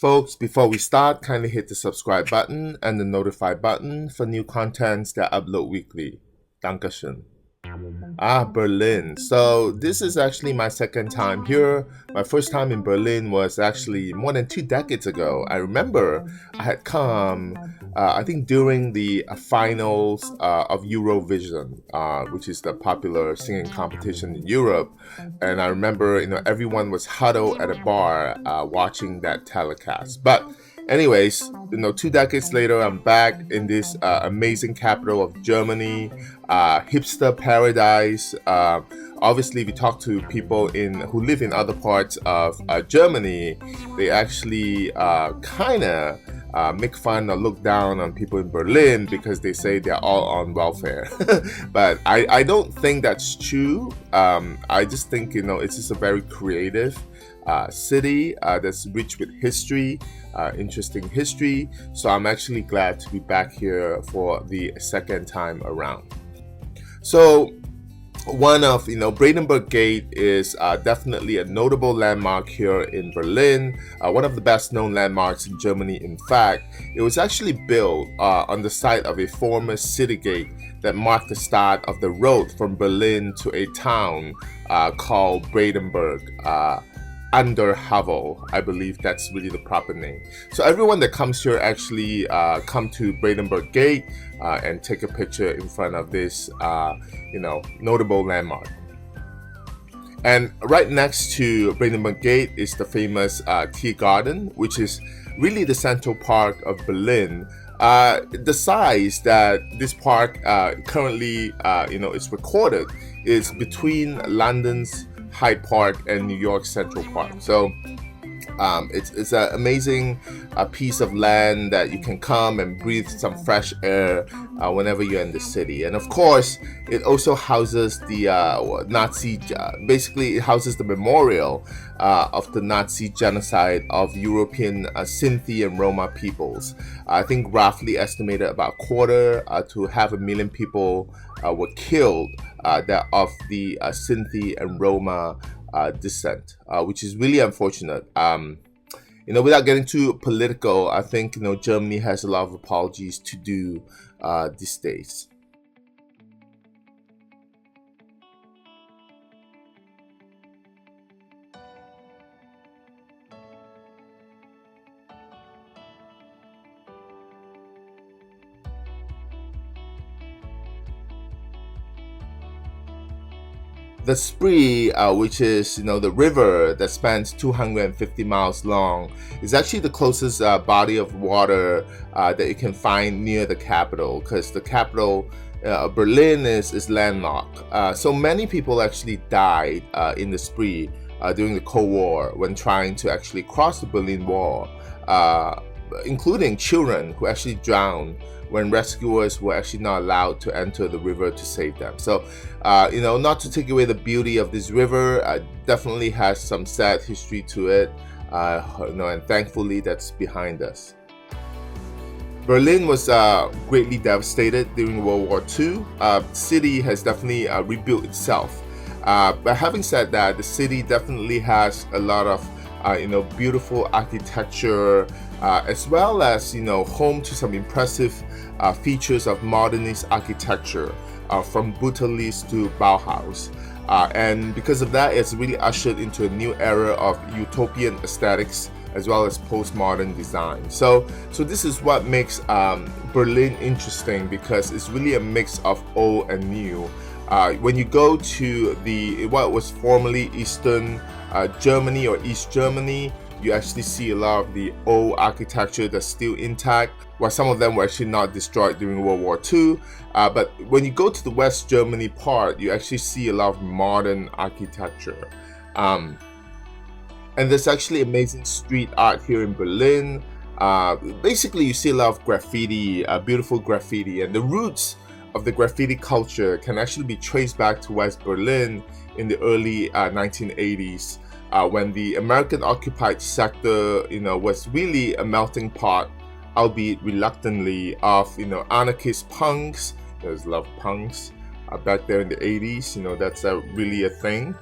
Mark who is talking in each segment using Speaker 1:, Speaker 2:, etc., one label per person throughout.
Speaker 1: Folks, before we start, kindly hit the subscribe button and the notify button for new contents that I upload weekly. Dankeschön. Berlin. So this is actually my second time here. My first time in Berlin was actually more than 2 decades ago. I remember I had come, I think during the finals of Eurovision, which is the popular singing competition in Europe. And I remember, everyone was huddled at a bar watching that telecast. But anyways, 2 decades later, I'm back in this amazing capital of Germany, hipster paradise. Obviously, if you talk to people who live in other parts of Germany, they actually kind of make fun or look down on people in Berlin because they say they're all on welfare. But I don't think that's true. I just think, it's just a very creative city that's rich with history, interesting history. So I'm actually glad to be back here for the second time around. So one of, Brandenburg Gate is definitely a notable landmark here in Berlin, one of the best known landmarks in Germany. In fact, it was actually built on the site of a former city gate that marked the start of the road from Berlin to a town called Brandenburg. Under Havel, I believe that's really the proper name. So everyone that comes here actually come to Brandenburg Gate and take a picture in front of this, notable landmark. And right next to Brandenburg Gate is the famous Tiergarten, which is really the central park of Berlin. The size that this park currently, is recorded is between London's Hyde Park and New York Central Park. So it's an amazing piece of land that you can come and breathe some fresh air whenever you're in the city. And of course, it also houses the Nazi, basically it houses the memorial of the Nazi genocide of European Sinti and Roma peoples. I think roughly estimated about quarter to 500,000 people were killed that of the Sinti and Roma descent, which is really unfortunate. Without getting too political, I think Germany has a lot of apologies to do these days. The Spree, which is the river that spans 250 miles long, is actually the closest body of water that you can find near the capital, because the capital, Berlin, is landlocked. So many people actually died in the Spree during the Cold War when trying to actually cross the Berlin Wall, including children who actually drowned when rescuers were actually not allowed to enter the river to save them. So, not to take away the beauty of this river, definitely has some sad history to it, and thankfully that's behind us. Berlin was greatly devastated during World War II. The city has definitely rebuilt itself. But having said that, the city definitely has a lot of beautiful architecture, as well as home to some impressive features of modernist architecture, from Brutalist to Bauhaus, and because of that, it's really ushered into a new era of utopian aesthetics as well as postmodern design. So this is what makes Berlin interesting, because it's really a mix of old and new. When you go to what was formerly Eastern Germany or East Germany, you actually see a lot of the old architecture that's still intact, while some of them were actually not destroyed during World War II. But when you go to the West Germany part, you actually see a lot of modern architecture. And there's actually amazing street art here in Berlin. Basically, you see a lot of graffiti, beautiful graffiti, and the roots of the graffiti culture can actually be traced back to West Berlin in the early 1980s. When the American-occupied sector, was really a melting pot, albeit reluctantly, of anarchist punks. There's a lot of punks back there in the 80s. That's really a thing.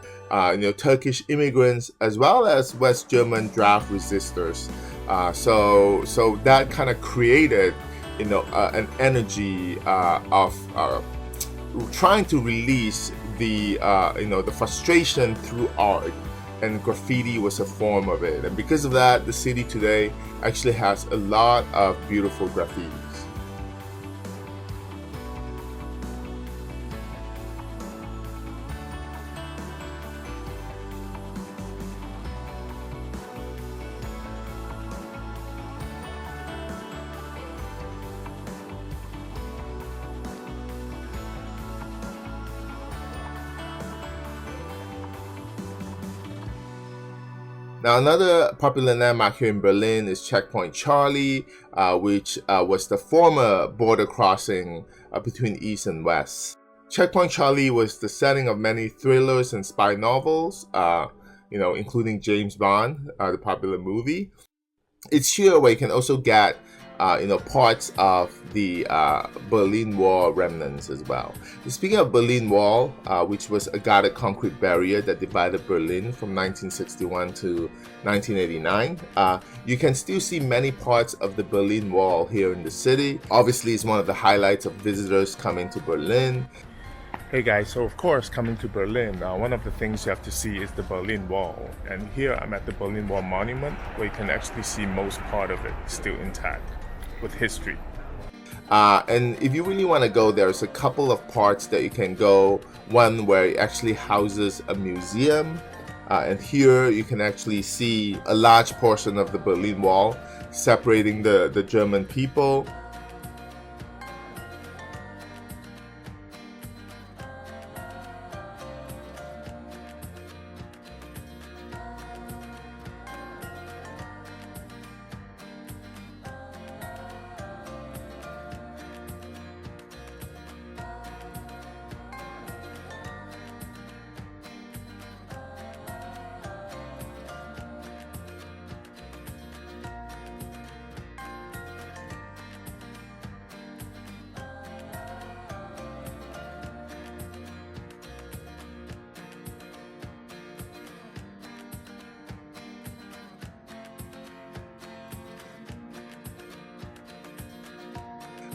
Speaker 1: Turkish immigrants, as well as West German draft resistors. So that kind of created, an energy of trying to release the frustration through art, and graffiti was a form of it. And because of that, the city today actually has a lot of beautiful graffitis. Now, another popular landmark here in Berlin is Checkpoint Charlie, which was the former border crossing between East and West. Checkpoint Charlie was the setting of many thrillers and spy novels, including James Bond, the popular movie. It's here where you can also get parts of the Berlin Wall remnants as well. Speaking of Berlin Wall, which was a guarded concrete barrier that divided Berlin from 1961 to 1989, you can still see many parts of the Berlin Wall here in the city. Obviously, it's one of the highlights of visitors coming to Berlin. Hey guys, so of course, coming to Berlin, one of the things you have to see is the Berlin Wall. And here I'm at the Berlin Wall Monument, where you can actually see most part of it still intact with history. And if you really want to go, there's a couple of parts that you can go. One where it actually houses a museum. And here you can actually see a large portion of the Berlin Wall separating the German people.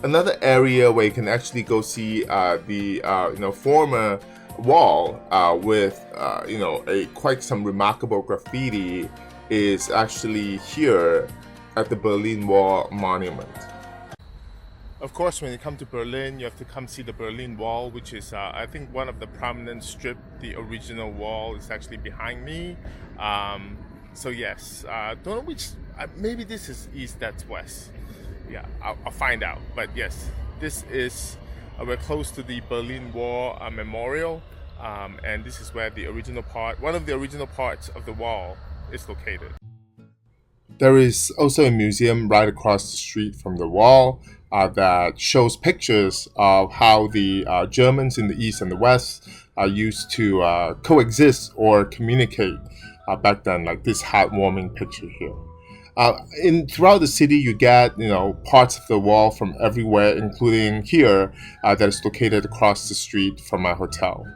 Speaker 1: Another area where you can actually go see the former wall with quite some remarkable graffiti is actually here at the Berlin Wall Monument. Of course, when you come to Berlin, you have to come see the Berlin Wall, which is, I think, one of the prominent strip. The original wall is actually behind me. So yes, don't know which. Maybe this is east, that's west. Yeah, I'll find out. But yes, this is we're close to the Berlin Wall Memorial, and this is where one of the original parts of the wall is located. There is also a museum right across the street from the wall that shows pictures of how the Germans in the East and the West used to coexist or communicate back then, like this heartwarming picture here. Throughout the city, you get parts of the wall from everywhere, including here that is located across the street from my hotel.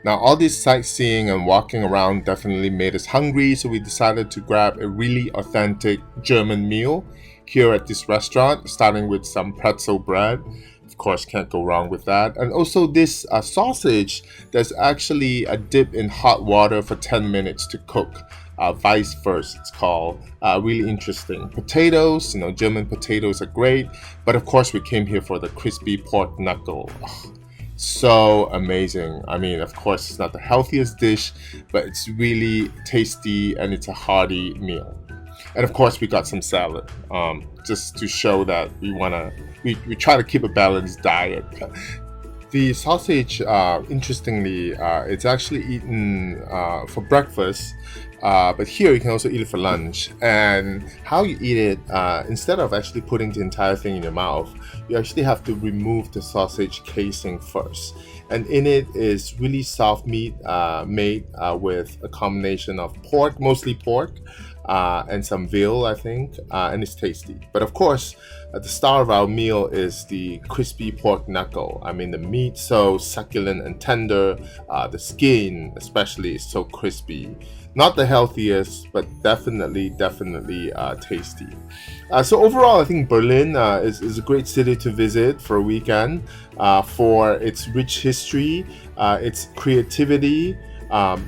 Speaker 1: Now, all this sightseeing and walking around definitely made us hungry, so we decided to grab a really authentic German meal here at this restaurant, starting with some pretzel bread. Of course, can't go wrong with that. And also this sausage that's actually dipped in hot water for 10 minutes to cook. Vice versa, it's called. Really interesting. Potatoes, German potatoes are great. But of course, we came here for the crispy pork knuckle. Oh, so amazing. I mean, of course, it's not the healthiest dish, but it's really tasty and it's a hearty meal. And of course, we got some salad, just to show that we try to keep a balanced diet. The sausage, interestingly, it's actually eaten for breakfast, but here you can also eat it for lunch. And how you eat it, instead of actually putting the entire thing in your mouth, you actually have to remove the sausage casing first. And in it is really soft meat made with a combination of pork, mostly pork, and some veal, I think, and it's tasty. But of course, the star of our meal is the crispy pork knuckle. I mean, the meat so succulent and tender, the skin especially is so crispy. Not the healthiest, but definitely tasty. So overall, I think Berlin is a great city to visit for a weekend for its rich history, its creativity.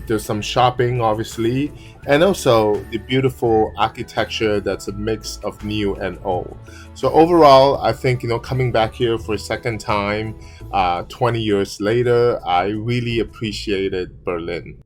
Speaker 1: There's some shopping, obviously, and also the beautiful architecture that's a mix of new and old. So overall, I think coming back here for a second time, 20 years later, I really appreciated Berlin.